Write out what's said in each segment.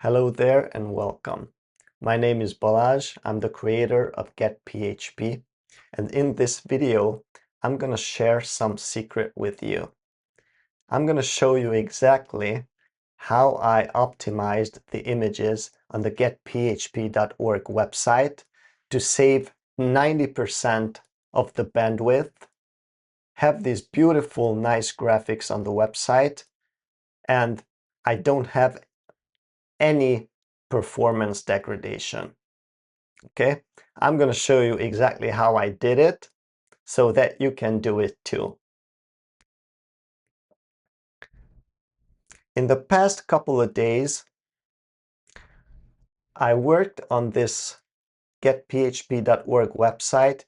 Hello there and welcome. My name is Balazs. I'm the creator of getPHP, and in this video I'm going to share some secret with you. I'm going to show you exactly how I optimized the images on the getphp.org website to save 90% of the bandwidth, have these beautiful nice graphics on the website, and I don't have any performance degradation. Okay, I'm going to show you exactly how I did it so that you can do it too. In the past couple of days, I worked on this getphp.org website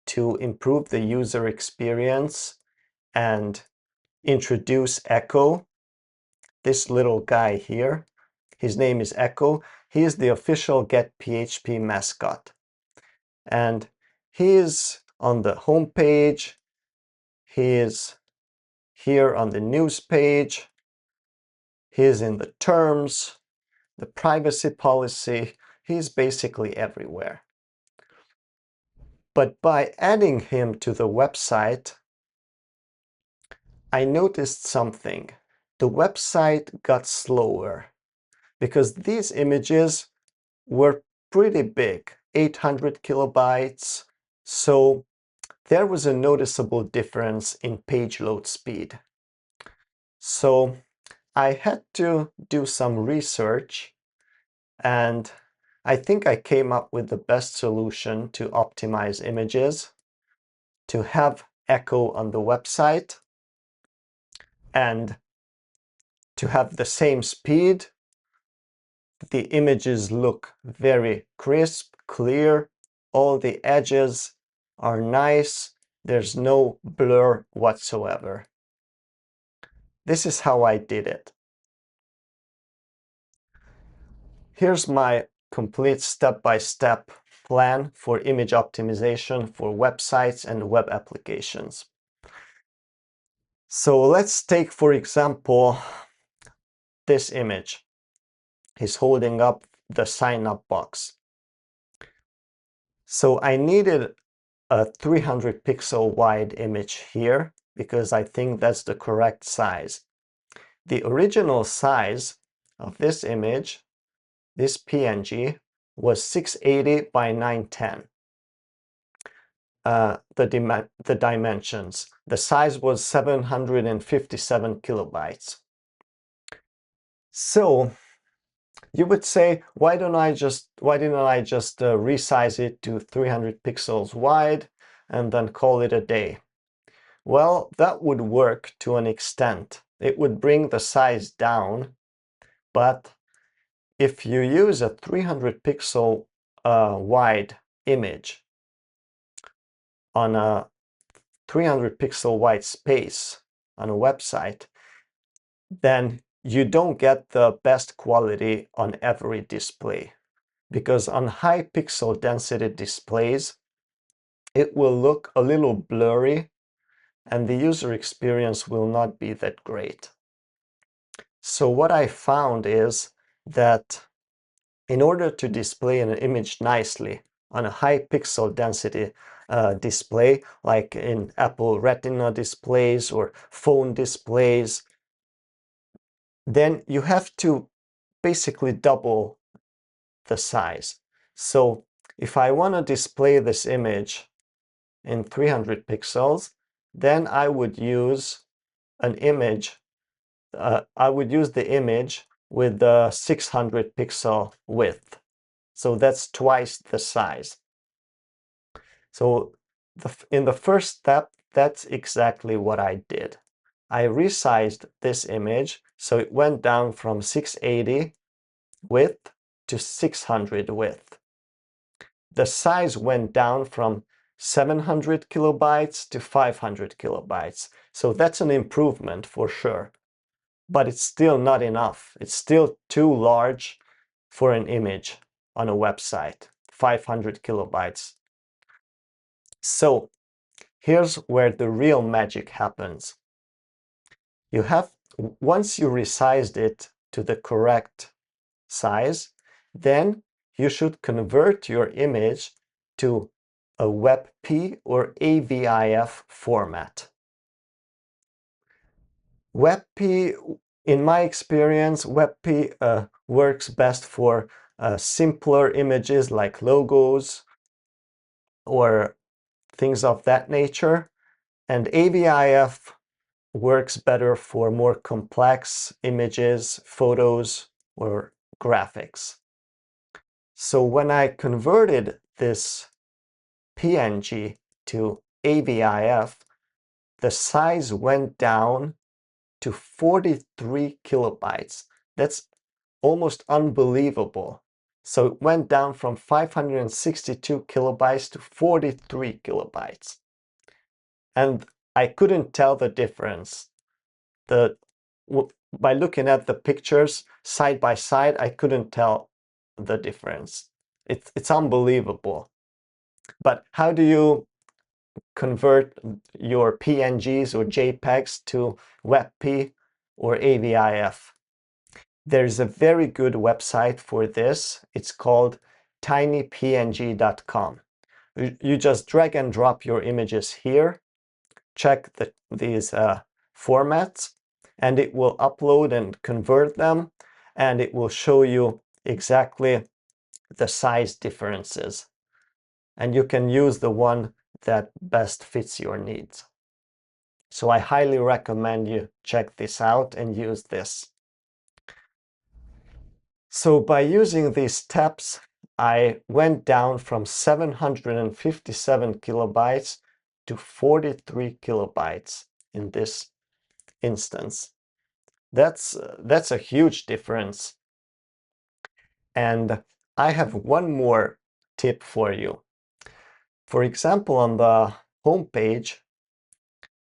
to improve the user experience and introduce Echo, this little guy here. His name is Echo. He is the official getPHP mascot. And he is on the home page. He is here on the news page. He is in the terms, the privacy policy. He's basically everywhere. But by adding him to the website, I noticed something. The website got slower because these images were pretty big, 800 kilobytes. So there was a noticeable difference in page load speed. So I had to do some research, and I think I came up with the best solution to optimize images, to have Echo on the website and to have the same speed. The images look very crisp, clear, all the edges are nice, there's no blur whatsoever. This is how I did it. Here's my complete step-by-step plan for image optimization for websites and web applications. So let's take, for example, this image. He's holding up the sign-up box. So I needed a 300 pixel wide image here because I think that's the correct size. The original size of this image, this PNG, was 680 by 910. The dimensions. The size was 757 kilobytes. So you would say, why didn't I just resize it to 300 pixels wide and then call it a day? Well, that would work to an extent. It would bring the size down, but if you use a 300 pixel wide image on a 300 pixel wide space on a website, then you don't get the best quality on every display. Because on high pixel density displays, it will look a little blurry and the user experience will not be that great. So what I found is that in order to display an image nicely on a high pixel density display, like in Apple Retina displays or phone displays, then you have to basically double the size. So if I want to display this image in 300 pixels, then I would use an image. I would use the image with the 600 pixel width. So that's twice the size. So in the first step, that's exactly what I did. I resized this image so it went down from 680 width to 600 width. The size went down from 700 kilobytes to 500 kilobytes. So that's an improvement for sure. But it's still not enough. It's still too large for an image on a website, 500 kilobytes. So here's where the real magic happens. Once you resized it to the correct size, then you should convert your image to a WebP or AVIF format. WebP, in my experience, WebP works best for simpler images like logos or things of that nature, and AVIF works better for more complex images, photos, or graphics. So when I converted this PNG to AVIF, the size went down to 43 kilobytes. That's almost unbelievable. So it went down from 562 kilobytes to 43 kilobytes. And I couldn't tell the difference. By looking at the pictures side by side, I couldn't tell the difference. It's unbelievable. But how do you convert your PNGs or JPEGs to WebP or AVIF? There's a very good website for this. It's called tinypng.com. You just drag and drop your images here, check these formats, and it will upload and convert them, and it will show you exactly the size differences. And you can use the one that best fits your needs. So I highly recommend you check this out and use this. So by using these steps, I went down from 757 kilobytes to 43 kilobytes in this instance. That's a huge difference. And I have one more tip for you. For example, on the home page,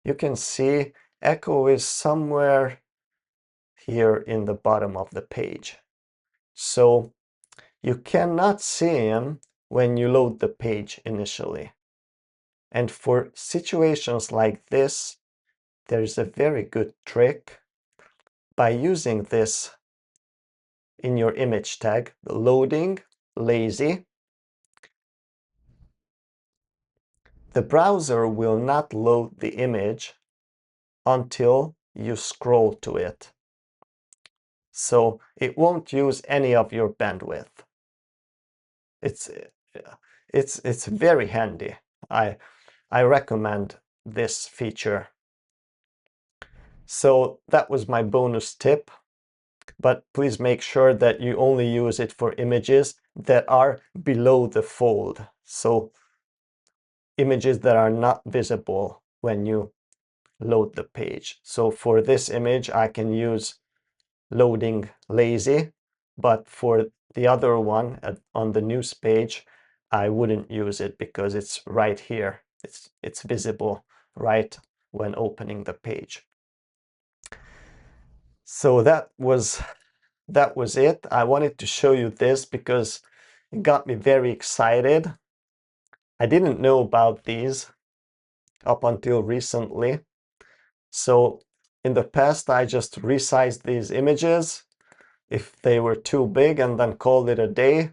you can see Echo is somewhere here in the bottom of the page. So you cannot see him when you load the page initially. And for situations like this, there's a very good trick. By using this in your image tag, loading lazy, the browser will not load the image until you scroll to it. So it won't use any of your bandwidth. It's very handy. I recommend this feature. So that was my bonus tip, but please make sure that you only use it for images that are below the fold. So images that are not visible when you load the page. So for this image, I can use loading lazy, but for the other one on the news page, I wouldn't use it because it's right here. It's visible right when opening the page. So that was it. I wanted to show you this because it got me very excited. I didn't know about these up until recently. So in the past, I just resized these images if they were too big and then called it a day.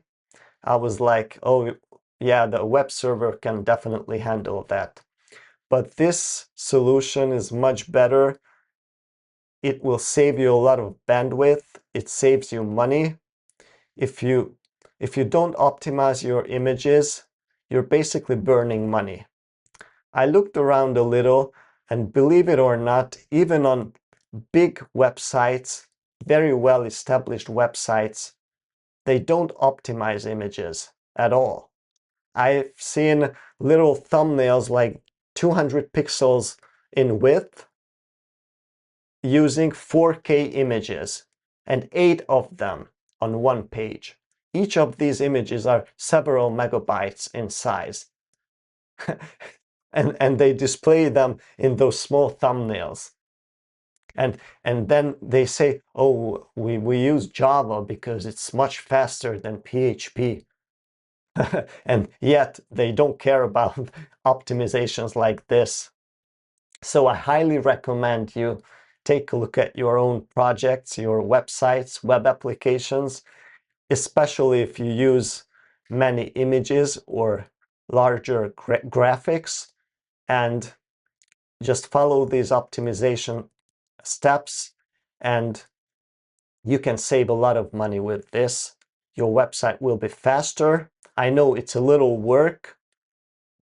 I was like, oh yeah, the web server can definitely handle that. But this solution is much better. It will save you a lot of bandwidth. It saves you money. If you don't optimize your images, you're basically burning money. I looked around a little, and believe it or not, even on big websites, very well established websites, they don't optimize images at all. I've seen little thumbnails like 200 pixels in width using 4K images, and 8 of them on one page. Each of these images are several megabytes in size. and they display them in those small thumbnails. And then they say, oh, we use Java because it's much faster than PHP. And yet they don't care about optimizations like this. So I highly recommend you take a look at your own projects, your websites, web applications, especially if you use many images or larger graphics, and just follow these optimization steps and you can save a lot of money with this. Your website will be faster. I know it's a little work,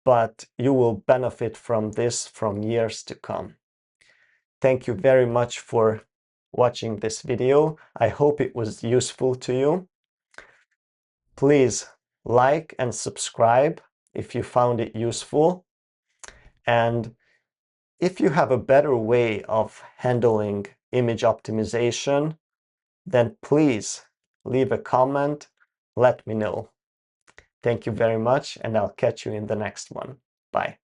but you will benefit from this from years to come. Thank you very much for watching this video. I hope it was useful to you. Please like and subscribe if you found it useful. And if you have a better way of handling image optimization, then please leave a comment, let me know. Thank you very much, and I'll catch you in the next one. Bye.